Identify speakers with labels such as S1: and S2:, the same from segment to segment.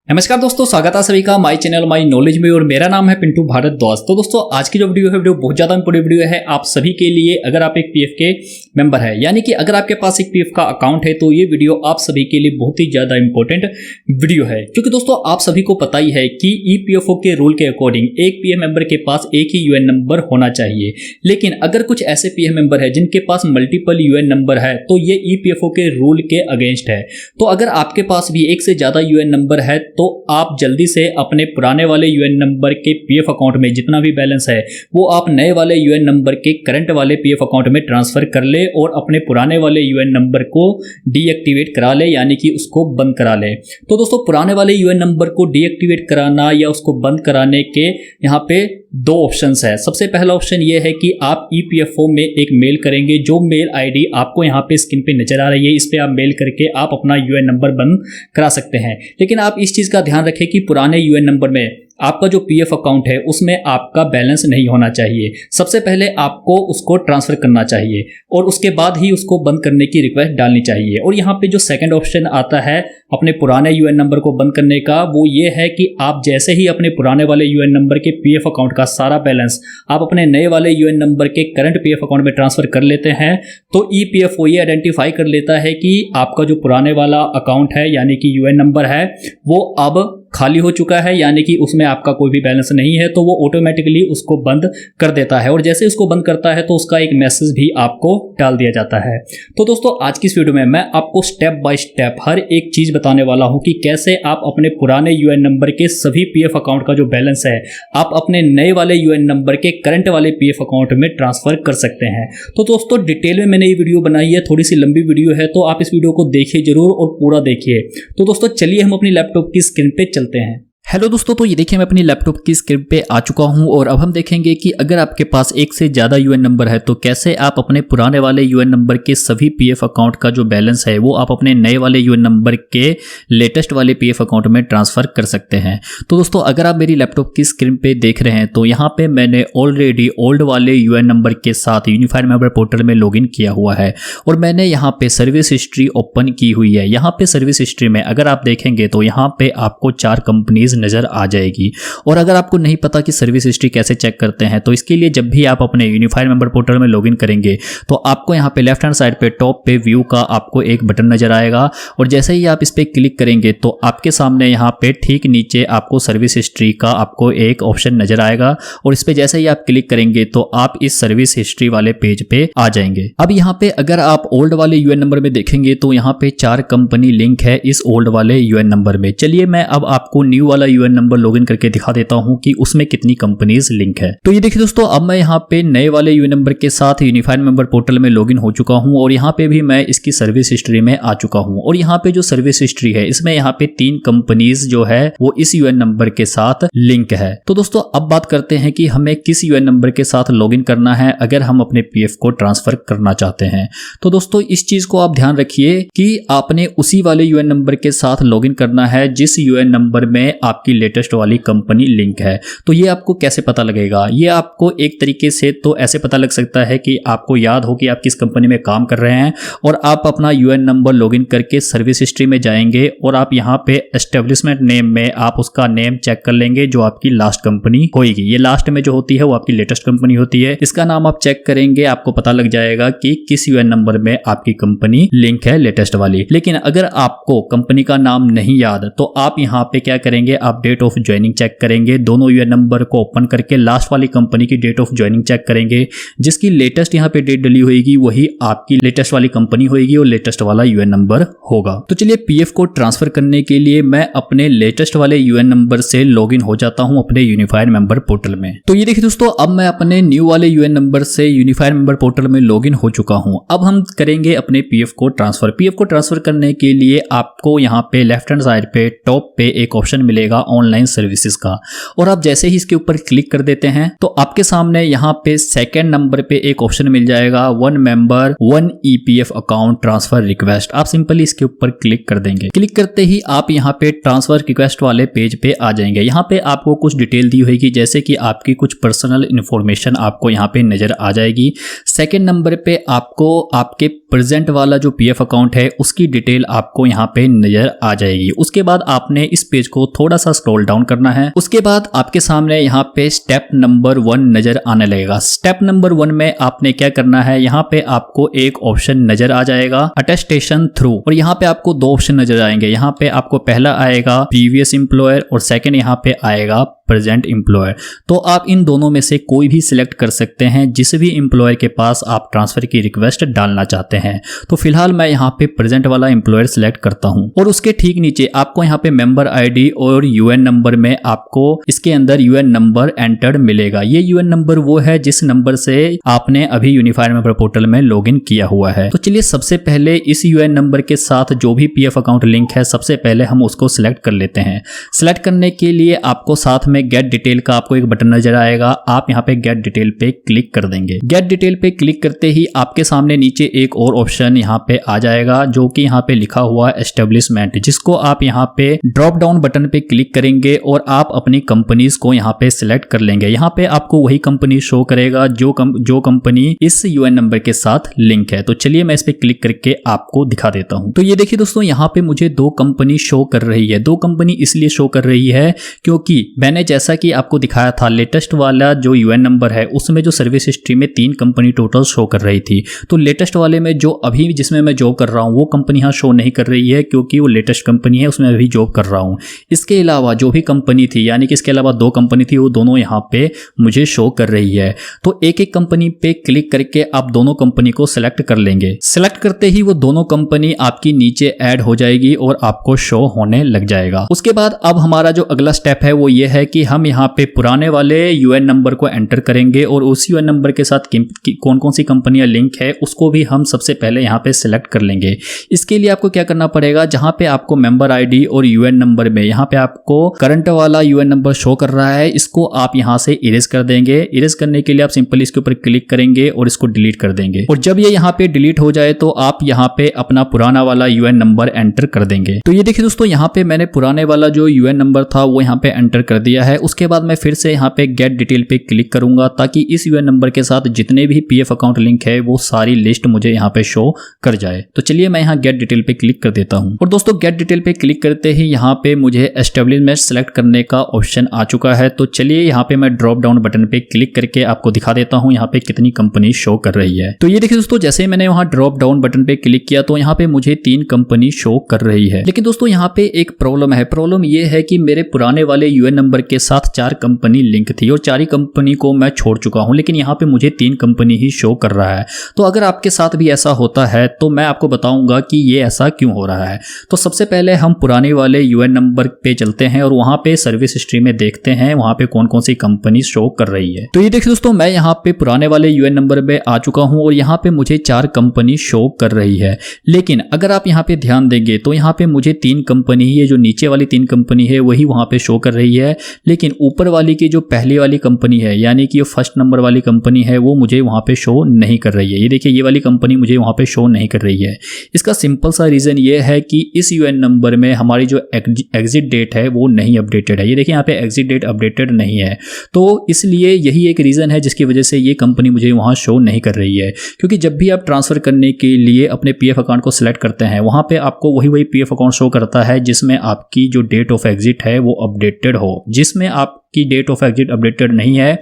S1: नमस्कार दोस्तों, स्वागत है सभी का माय चैनल माय नॉलेज में। और मेरा नाम है पिंटू भारद्वाज। तो दोस्तों आज की जो वीडियो है बहुत ज़्यादा इंपॉर्टेंट वीडियो है आप सभी के लिए। अगर आप एक पीएफ के मेंबर है, यानी कि अगर आपके पास एक पीएफ का अकाउंट है, तो ये वीडियो आप सभी के लिए बहुत ही ज़्यादा इंपॉर्टेंट वीडियो है। क्योंकि दोस्तों आप सभी को पता ही है कि ईपीएफओ के रूल के अकॉर्डिंग एक पीएफ मेंबर के पास एक ही यूएन नंबर होना चाहिए। लेकिन अगर कुछ ऐसे पीएफ मेंबर है जिनके पास मल्टीपल यूएन नंबर है, तो ये ईपीएफओ के रूल के अगेंस्ट है। तो अगर आपके पास भी एक से ज़्यादा यूएन नंबर है, तो आप जल्दी से अपने पुराने वाले यूएन नंबर के पीएफ अकाउंट में जितना भी बैलेंस है वो आप नए वाले यूएन नंबर के करंट वाले पीएफ अकाउंट में ट्रांसफर कर ले और अपने पुराने वाले यूएन नंबर को डीएक्टिवेट करा ले, यानी कि उसको बंद करा ले। तो दोस्तों पुराने वाले यूएन नंबर को डीएक्टिवेट कराना या उसको बंद कराने के यहाँ पे दो ऑप्शंस है। सबसे पहला ऑप्शन ये है कि आप ईपीएफओ में एक मेल करेंगे। जो मेल आईडी आपको यहाँ पे स्क्रीन पे नजर आ रही है, इस पे आप मेल करके आप अपना यूएन नंबर बंद करा सकते हैं। लेकिन आप इस चीज़ का ध्यान रखें कि पुराने यूएन नंबर में आपका जो पीएफ अकाउंट है उसमें आपका बैलेंस नहीं होना चाहिए। सबसे पहले आपको उसको ट्रांसफर करना चाहिए और उसके बाद ही उसको बंद करने की रिक्वेस्ट डालनी चाहिए। और यहाँ पे जो सेकंड ऑप्शन आता है अपने पुराने यूएन नंबर को बंद करने का, वो ये है कि आप जैसे ही अपने पुराने वाले यूएन नंबर के पीएफ अकाउंट का सारा बैलेंस आप अपने नए वाले यूएन नंबर के करंट पीएफ अकाउंट में ट्रांसफर कर लेते हैं, तो ईपीएफओ ये आइडेंटिफाई कर लेता है कि आपका जो पुराने वाला अकाउंट है यानी कि यूएन नंबर है वो अब खाली हो चुका है, यानी कि उसमें आपका कोई भी बैलेंस नहीं है। तो वो ऑटोमेटिकली उसको बंद कर देता है और जैसे उसको बंद करता है तो उसका एक मैसेज भी आपको डाल दिया जाता है। तो दोस्तों आज की इस वीडियो में मैं आपको स्टेप बाय स्टेप हर एक चीज बताने वाला हूं कि कैसे आप अपने पुराने यूएन नंबर के सभी पीएफ अकाउंट का जो बैलेंस है आप अपने नए वाले यूएन नंबर के करंट वाले पीएफ अकाउंट में ट्रांसफर कर सकते हैं। तो दोस्तों डिटेल में मैंने ये वीडियो बनाई है, थोड़ी सी लंबी वीडियो है, तो आप इस वीडियो को देखिए जरूर और पूरा देखिए। तो दोस्तों चलिए हम अपनी लैपटॉप की स्क्रीन पे चलते हैं। हेलो दोस्तों, तो ये देखिए मैं अपनी लैपटॉप की स्क्रीन पे आ चुका हूं और अब हम देखेंगे कि अगर आपके पास एक से ज़्यादा यूएन नंबर है तो कैसे आप अपने पुराने वाले यूएन नंबर के सभी पीएफ अकाउंट का जो बैलेंस है वो आप अपने नए वाले यूएन नंबर के लेटेस्ट वाले पीएफ अकाउंट में ट्रांसफ़र कर सकते हैं। तो दोस्तों अगर आप मेरी लैपटॉप की स्क्रीन पे देख रहे हैं तो यहाँ पे मैंने ऑलरेडी ओल्ड वाले यूएन नंबर के साथ यूनिफाइड मेंबर पोर्टल में लॉगिन किया हुआ है और मैंने यहाँ पे सर्विस हिस्ट्री ओपन की हुई है। यहाँ पे सर्विस हिस्ट्री में अगर आप देखेंगे तो यहाँ पे आपको 4 कंपनीज नजर आ जाएगी। और अगर आपको नहीं पता कि सर्विस हिस्ट्री कैसे चेक करते हैं तो इसके लिए जब भी आप अपने यूनिफाइड मेंबर पोर्टल में लॉगिन करेंगे तो आपको यहाँ पे लेफ्ट हैंड साइड पे टॉप पे व्यू का आपको एक बटन नजर आएगा और जैसे ही आप इस पे क्लिक करेंगे तो आपके सामने यहाँ पे ठीक नीचे आपको सर्विस हिस्ट्री का आपको एक ऑप्शन नजर आएगा और इस पे जैसे ही आप क्लिक करेंगे तो आप इस सर्विस हिस्ट्री वाले पेज पे आ जाएंगे। अब यहाँ पे अगर आप ओल्ड वाले यूएन नंबर में देखेंगे तो यहाँ पे 4 कंपनी लिंक है इस ओल्ड वाले यूएन नंबर में। चलिए मैं अब आपको न्यू वाला यूएन नंबर लॉगिन करके दिखा देता हूं कि उसमें कितनी कंपनीज लिंक है। तो ये देखिए दोस्तों, अब मैं यहाँ पे नए वाले यूएन नंबर के साथ यूनिफाइड मेंबर पोर्टल में लॉगिन हो चुका हूं और यहाँ पे भी मैं इसकी सर्विस हिस्ट्री में आ चुका हूं। और यहाँ पे जो सर्विस हिस्ट्री है इसमें यहाँ पे 3 कंपनीज जो है वो इस यूएन नंबर के साथ लिंक है। तो दोस्तों अब बात करते हैं कि हमें किस यूएन नंबर के साथ लॉगिन करना है अगर हम अपने पीएफ को ट्रांसफर करना चाहते हैं। तो दोस्तों इस चीज को आप ध्यान रखिए कि आपने उसी वाले यूएन नंबर के साथ लॉगिन करना है जिस यूएन नंबर में आपकी लेटेस्ट वाली कंपनी लिंक है। तो ये आपको कैसे पता लगेगा? ये आपको एक तरीके से तो ऐसे पता लग सकता है कि आपको याद हो कि आप किस कंपनी में काम कर रहे हैं और आप अपना यूएन नंबर लॉगिन करके सर्विस हिस्ट्री में जाएंगे और आप यहाँ पे एस्टेब्लिशमेंट नेम में आप उसका नेम चेक कर लेंगे जो आपकी लास्ट कंपनी होगी। ये लास्ट में जो होती है वो आपकी लेटेस्ट कंपनी होती है। इसका नाम आप चेक करेंगे, आपको पता लग जाएगा कि किस यूएन नंबर में आपकी कंपनी लिंक है लेटेस्ट वाली। लेकिन अगर आपको कंपनी का नाम नहीं याद तो आप यहाँ पे क्या करेंगे, आप डेट ऑफ ज्वाइनिंग चेक करेंगे। दोनों यूएन नंबर को ओपन करके लास्ट वाली कंपनी की डेट ऑफ ज्वाइनिंग चेक करेंगे। जिसकी लेटेस्ट यहाँ पे डेट डली होगी वही आपकी लेटेस्ट वाली कंपनी होगी और लेटेस्ट वाला यूएन नंबर होगा। तो चलिए पीएफ को ट्रांसफर करने के लिए मैं अपने लेटेस्ट वाले यूएन नंबर से लॉगिन हो जाता हूं अपने यूनिफाइड मेंबर पोर्टल में। तो ये देखिए दोस्तों, अब मैं अपने न्यू वाले यूएन नंबर से यूनिफाइड मेंबर पोर्टल में लॉगिन हो चुका हूं। अब हम करेंगे अपने पीएफ को ट्रांसफर। पीएफ को ट्रांसफर करने के लिए आपको यहाँ पे लेफ्ट हैंड साइड पे टॉप पे एक ऑप्शन मिलेगा ऑनलाइन सर्विसेज का और आप जैसे ही इसके ऊपर क्लिक कर देते हैं तो आपके सामने यहाँ पे सेकंड नंबर पे एक ऑप्शन मिल जाएगा 1 member 1 EPF account transfer request. आप सिंपली इसके ऊपर क्लिक कर देंगे। क्लिक करते ही आप यहाँ पे ट्रांसफर रिक्वेस्ट वाले पेज पे आ जाएंगे। यहाँ पे आपको कुछ डिटेल दी होगी जैसे कि आपकी कुछ पर्सनल इंफॉर्मेशन आपको यहाँ पे नजर आ जाएगी। सेकंड नंबर पे आपको आपके प्रेजेंट वाला जो पीएफ अकाउंट है उसकी डिटेल आपको यहाँ पे नजर आ जाएगी। उसके बाद आपने इस पेज को थोड़ा सा स्क्रॉल डाउन करना है। उसके बाद आपके सामने यहाँ पे स्टेप नंबर 1 नजर आने लगेगा। स्टेप नंबर 1 में आपने क्या करना है, यहाँ पे आपको एक ऑप्शन नजर आ जाएगा अटेस्टेशन थ्रू, और यहाँ पे आपको 2 ऑप्शन नजर आएंगे। यहाँ पे आपको पहला आएगा प्रीवियस एम्प्लॉयर और सेकंड यहाँ पे आएगा प्रेजेंट एम्प्लॉयर। तो आप इन दोनों में से कोई भी सिलेक्ट कर सकते हैं जिस भी एम्प्लॉयर के पास आप ट्रांसफर की रिक्वेस्ट डालना चाहते हैं। तो फिलहाल मैं यहाँ पे प्रेजेंट वाला एम्प्लॉयर सिलेक्ट करता हूँ, और उसके ठीक नीचे आपको यहाँ पे मेंबर आईडी और यूएन नंबर में आपको इसके अंदर यूएन नंबर एंटर्ड मिलेगा। ये यूएन नंबर वो है जिस नंबर से आपने अभी यूनिफाइड मेंबर पोर्टल में लॉगिन किया हुआ है। तो चलिए सबसे पहले इस यूएन नंबर के साथ जो भी पीएफ अकाउंट लिंक है सबसे पहले हम उसको सिलेक्ट कर लेते हैं। सिलेक्ट करने के लिए आपको साथ में गेट डिटेल का आपको एक बटन नजर आएगा। आप यहाँ पे गेट डिटेल पे क्लिक कर देंगे। गेट डिटेल पे क्लिक करते ही आपके सामने नीचे एक और ऑप्शन यहाँ पे आ जाएगा जो कि यहाँ पे लिखा हुआ है एस्टेब्लिशमेंट, जिसको आप यहाँ पे ड्रॉप डाउन बटन पे क्लिक करेंगे और आप अपनी कंपनीज को यहाँ पे सिलेक्ट कर लेंगे। यहाँ पे आपको वही कंपनी शो करेगा जो कंपनी इस यूएन नंबर के साथ लिंक है। तो चलिए मैं इस पे क्लिक करके आपको दिखा देता हूँ। तो ये देखिए दोस्तों, यहाँ पे मुझे 2 कंपनी शो कर रही है। 2 कंपनी इसलिए शो कर रही है क्योंकि मैंने जैसा कि आपको दिखाया था लेटेस्ट वाला जो यूएन नंबर है उसमें जो सर्विस हिस्ट्री में 3 कंपनी टोटल शो कर रही थी। तो लेटेस्ट वाले में जो अभी जिसमें मैं जॉब कर रहा हूं वो कंपनी यहाँ शो नहीं कर रही है क्योंकि वो लेटेस्ट कंपनी है, उसमें अभी जॉब कर रहा हूं। इसके अलावा जो भी कंपनी थी, यानी कि इसके अलावा 2 कंपनी थी, वो दोनों यहाँ पे मुझे शो कर रही है। तो एक एक कंपनी पे क्लिक करके आप दोनों कंपनी को सिलेक्ट कर लेंगे। सिलेक्ट करते ही वो दोनों कंपनी आपकी नीचे ऐड हो जाएगी और आपको शो होने लग जाएगा। उसके बाद अब हमारा जो अगला स्टेप है वो ये है कि हम यहाँ पे पुराने वाले यूएन नंबर को एंटर करेंगे और उस यूएन नंबर के साथ कौन कौन सी कंपनियां लिंक है उसको भी हम सबसे पहले यहाँ पे सिलेक्ट कर लेंगे। इसके लिए आपको क्या करना पड़ेगा, जहां पे आपको मेंबर आईडी और यूएन नंबर में यहाँ पे आपको करंट वाला यूएन नंबर शो कर रहा है, इसको आप यहाँ से इरेज कर देंगे। इरेज करने के लिए आप सिंपली इसके ऊपर क्लिक करेंगे और इसको डिलीट कर देंगे। और जब ये यहाँ पे डिलीट हो जाए तो आप यहाँ पे अपना पुराना वाला यूएन नंबर एंटर कर देंगे। तो ये देखिए दोस्तों, यहाँ पे मैंने पुराने वाला जो यूएन नंबर था वो यहाँ पे एंटर कर दिया है। उसके बाद मैं फिर से यहाँ पे गेट डिटेल पे क्लिक करूंगा ताकि इस यूएन नंबर के साथ जितने भी पीएफ अकाउंट लिंक है वो सारी लिस्ट मुझे यहाँ पे शो कर जाए। तो चलिए मैं यहाँ गेट डिटेल पे क्लिक कर देता हूँ। और दोस्तों गेट डिटेल पे क्लिक करते ही यहाँ पे मुझे एस्टेब्लिशमेंट सेलेक्ट करने का ऑप्शन आ चुका है। तो चलिए यहाँ पे मैं ड्रॉप डाउन बटन पे क्लिक करके आपको दिखा देता हूँ यहाँ पे कितनी कंपनी शो कर रही है। तो ये देखिए दोस्तों, जैसे ही मैंने वहाँ ड्रॉप डाउन बटन पे क्लिक किया तो यहाँ पे मुझे 3 कंपनी शो कर रही है। लेकिन दोस्तों यहाँ पे एक प्रॉब्लम है। प्रॉब्लम ये है कि मेरे पुराने वाले यूएन नंबर के साथ 4 कंपनी लिंक थी और 4 ही कंपनी को मैं छोड़ चुका हूं, लेकिन यहाँ पे मुझे 3 कंपनी ही शो कर रहा है। तो अगर आपके साथ भी ऐसा होता है तो मैं आपको बताऊंगा कि ये ऐसा क्यों हो रहा है। तो सबसे पहले हम पुराने वाले यूएन नंबर पे चलते हैं और वहां पे सर्विस हिस्ट्री में देखते हैं वहां पे कौन कौन सी कंपनी शो कर रही है। तो ये देखिए दोस्तों, मैं यहाँ पे पुराने वाले यूएन नंबर में आ चुका हूँ और यहाँ पे मुझे 4 कंपनी शो कर रही है। लेकिन अगर आप यहाँ पे ध्यान देंगे तो यहाँ पे मुझे 3 कंपनी ही है, जो नीचे वाली 3 कंपनी है वही वहां पे शो कर रही है। लेकिन ऊपर वाली की जो पहली वाली कंपनी है, यानी कि ये फर्स्ट नंबर वाली कंपनी है, वो मुझे वहां पे शो नहीं कर रही है। ये देखिए, ये वाली कंपनी मुझे वहां पे शो नहीं कर रही है। इसका सिंपल सा रीजन ये है कि इस यूएन नंबर में हमारी जो एग्जिट डेट है वो नहीं अपडेटेड है। ये देखिए यहाँ पे एग्जिट डेट अपडेटेड नहीं है, तो इसलिए यही एक रीजन है जिसकी वजह से ये कंपनी मुझे वहां शो नहीं कर रही है। क्योंकि जब भी आप ट्रांसफर करने के लिए अपने पीएफ अकाउंट को सिलेक्ट करते हैं वहां पे आपको वही पीएफ अकाउंट शो करता है जिसमें आपकी जो डेट ऑफ एग्जिट है वो अपडेटेड हो। जिसमें आप की डेट ऑफ एग्जिट अपडेटेड नहीं है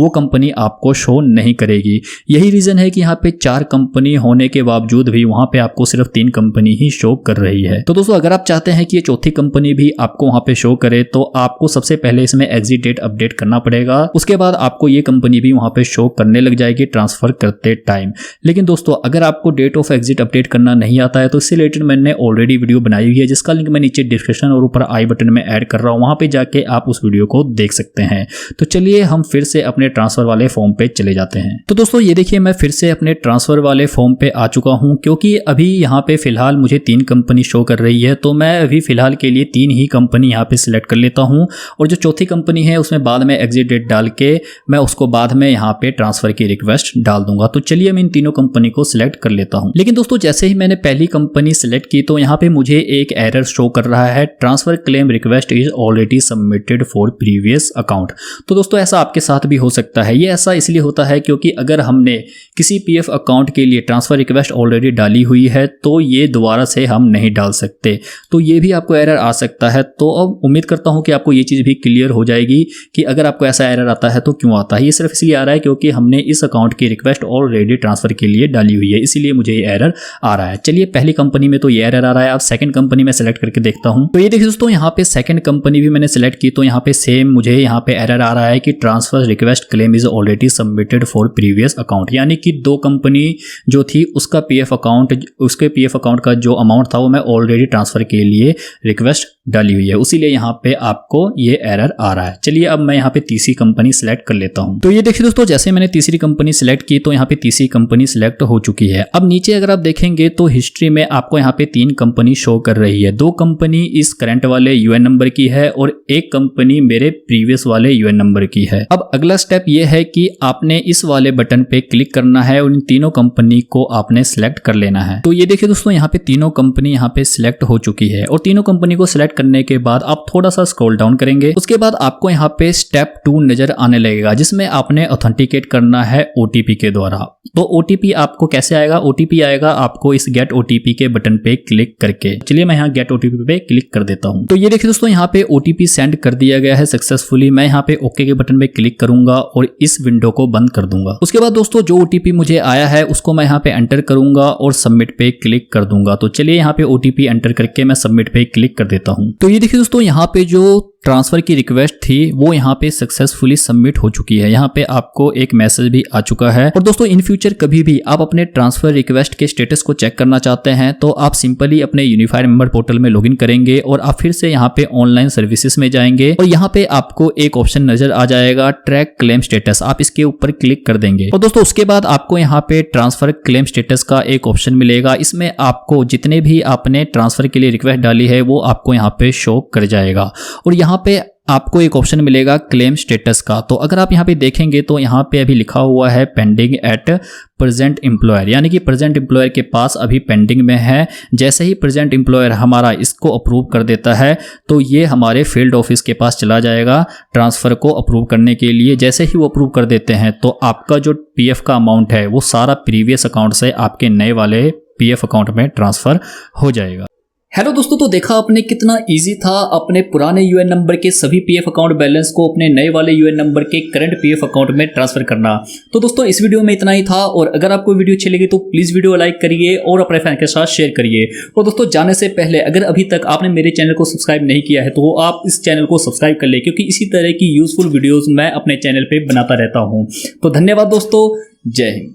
S1: वो कंपनी आपको शो नहीं करेगी। यही रीजन है कि यहाँ पे 4 कंपनी होने के बावजूद भी वहां पे आपको सिर्फ 3 कंपनी ही शो कर रही है। तो दोस्तों, अगर आप चाहते हैं कि ये चौथी कंपनी भी आपको वहां पे शो करे तो आपको सबसे पहले इसमें एग्जिट डेट अपडेट करना पड़ेगा। उसके बाद आपको ये कंपनी भी वहां पे शो करने लग जाएगी ट्रांसफर करते टाइम। लेकिन दोस्तों, अगर आपको डेट ऑफ एग्जिट अपडेट करना नहीं आता है तो इससे रिलेटेड मैंने ऑलरेडी वीडियो बनाई हुई है, जिसका लिंक मैं नीचे डिस्क्रिप्शन और ऊपर आई बटन में ऐड कर रहा हूँ। वहां पे जाके आप उस वीडियो को देख सकते हैं। तो चलिए हम फिर से अपने ट्रांसफर वाले फॉर्म पे चले जाते हैं। तो दोस्तों ये देखिए, मैं फिर से अपने ट्रांसफर वाले फॉर्म पे आ चुका हूं क्योंकि अभी यहाँ पे फिलहाल मुझे 3 कंपनी शो कर रही है। तो मैं अभी फिलहाल के लिए 3 ही कंपनी यहाँ पे सिलेक्ट कर लेता हूँ और जो चौथी कंपनी है उसमें बाद में एग्जिट डेट डाल के मैं उसको बाद में यहाँ पे ट्रांसफर की रिक्वेस्ट डाल दूंगा। तो चलिए मैं इन तीनों कंपनी को सिलेक्ट कर लेता हूँ। लेकिन दोस्तों, जैसे ही मैंने पहली कंपनी सिलेक्ट की तो यहाँ पे मुझे एक एरर शो कर रहा है, transfer claim request is already submitted for previous previous account. तो दोस्तों ऐसा आपके साथ भी हो सकता है। ये ऐसा इसलिए होता है क्योंकि अगर हमने किसी पीएफ अकाउंट के लिए ट्रांसफ़र रिक्वेस्ट ऑलरेडी डाली हुई है तो ये दोबारा से हम नहीं डाल सकते, तो ये भी आपको एरर आ सकता है। तो अब उम्मीद करता हूँ कि आपको ये चीज़ भी क्लियर हो जाएगी कि अगर आपको ऐसा एरर आता है तो क्यों आता है। ये सिर्फ इसलिए आ रहा है क्योंकि हमने इस अकाउंट की रिक्वेस्ट ऑलरेडी ट्रांसफ़र के लिए डाली हुई है, इसीलिए मुझे ये एरर आ रहा है। चलिए पहली कंपनी में तो ये एरर आ रहा है, अब सेकंड कंपनी में सेलेक्ट करके देखता हूँ। तो ये देखिए दोस्तों, यहाँ पे सेकंड कंपनी भी मैंने सेलेक्ट की तो यहाँ पे सेम मुझे यहाँ पे एरर आ रहा है कि transfer request claim is already submitted for previous account, यानी कि दो कंपनी जो थी उसका पीएफ अकाउंट, उसके पीएफ अकाउंट का जो अमाउंट था वो मैं ऑलरेडी ट्रांसफर के लिए रिक्वेस्ट डाली हुई है, उसीलिए यहाँ पे आपको ये एरर आ रहा है। चलिए अब मैं यहाँ पे तीसरी कंपनी सिलेक्ट कर लेता हूँ। तो ये देखिए दोस्तों, जैसे मैंने तीसरी कंपनी सिलेक्ट की तो यहाँ पे तीसरी कंपनी सिलेक्ट हो चुकी है। अब नीचे अगर आप देखेंगे तो हिस्ट्री में आपको यहाँ पे 3 कंपनी शो कर रही है। 2 कंपनी इस करंट वाले यूएन नंबर की है और 1 कंपनी मेरे प्रीवियस वाले यूएन नंबर की है। अब अगला स्टेप ये है कि आपने इस वाले बटन पे क्लिक करना है और इन तीनों कंपनी को आपने सिलेक्ट कर लेना है। तो ये देखिए दोस्तों, यहाँ पे तीनों कंपनी यहाँ पे सिलेक्ट हो चुकी है और तीनों कंपनी को सिलेक्ट करने के बाद आप थोड़ा सा स्क्रॉल डाउन करेंगे, उसके बाद आपको यहाँ पे स्टेप 2 नजर आने लगेगा जिसमें आपने ऑथेंटिकेट करना है ओटीपी के द्वारा। तो ओटीपी आपको कैसे आएगा? ओटीपी आएगा आपको इस गेट ओटीपी के बटन पे क्लिक करके। चलिए मैं यहाँ गेट ओटीपी पे क्लिक कर देता हूँ। तो ये देखिए दोस्तों, यहाँ पे ओटीपी सेंड कर दिया गया है सक्सेसफुली। मैं यहाँ पे ओके के बटन पे क्लिक करूंगा और इस विंडो को बंद कर दूंगा। उसके बाद दोस्तों जो ओटीपी मुझे आया है उसको मैं यहाँ पे एंटर करूंगा और सबमिट पे क्लिक कर दूंगा। तो चलिए यहाँ पे ओटीपी एंटर करके मैं सबमिट पे क्लिक कर देता हूँ। तो ये देखिए दोस्तों, यहाँ पे जो ट्रांसफर की रिक्वेस्ट थी वो यहाँ पे सक्सेसफुली सबमिट हो चुकी है। यहाँ पे आपको एक मैसेज भी आ चुका है। और दोस्तों इन फ्यूचर कभी भी आप अपने ट्रांसफर रिक्वेस्ट के स्टेटस को चेक करना चाहते हैं तो आप सिंपली अपने यूनिफाइड मेंबर पोर्टल में लॉगिन करेंगे और आप फिर से यहाँ पे ऑनलाइन सर्विसेज में जाएंगे और यहाँ पे आपको एक ऑप्शन नजर आ जाएगा ट्रैक क्लेम स्टेटस, आप इसके ऊपर क्लिक कर देंगे। और दोस्तों उसके बाद आपको यहाँ पे ट्रांसफर क्लेम स्टेटस का एक ऑप्शन मिलेगा। इसमें आपको जितने भी आपने ट्रांसफर के लिए रिक्वेस्ट डाली है वो आपको यहाँ पे शो कर जाएगा और यहाँ पे आपको एक ऑप्शन मिलेगा क्लेम स्टेटस का। तो अगर आप यहाँ पे देखेंगे तो यहाँ पे अभी लिखा हुआ है पेंडिंग एट प्रेजेंट एम्प्लॉयर, यानी कि प्रेजेंट एम्प्लॉयर के पास अभी पेंडिंग में है। जैसे ही प्रेजेंट एम्प्लॉयर हमारा इसको अप्रूव कर देता है तो ये हमारे फील्ड ऑफिस के पास चला जाएगा ट्रांसफ़र को अप्रूव करने के लिए। जैसे ही वो अप्रूव कर देते हैं तो आपका जो पीएफ का अमाउंट है वो सारा प्रीवियस अकाउंट से आपके नए वाले पीएफ अकाउंट में ट्रांसफ़र हो जाएगा। हेलो दोस्तों, तो देखा आपने कितना इजी था अपने पुराने यूएन नंबर के सभी पीएफ अकाउंट बैलेंस को अपने नए वाले यूएन नंबर के करंट पीएफ अकाउंट में ट्रांसफर करना। तो दोस्तों इस वीडियो में इतना ही था और अगर आपको वीडियो अच्छी लगी तो प्लीज वीडियो लाइक करिए और अपने फ्रेंड के साथ शेयर करिए। और दोस्तों जाने से पहले अगर अभी तक आपने मेरे चैनल को सब्सक्राइब नहीं किया है तो आप इस चैनल को सब्सक्राइब कर ले, क्योंकि इसी तरह की यूजफुल वीडियोज मैं अपने चैनल पर बनाता रहता हूँ। तो धन्यवाद दोस्तों, जय हिंद।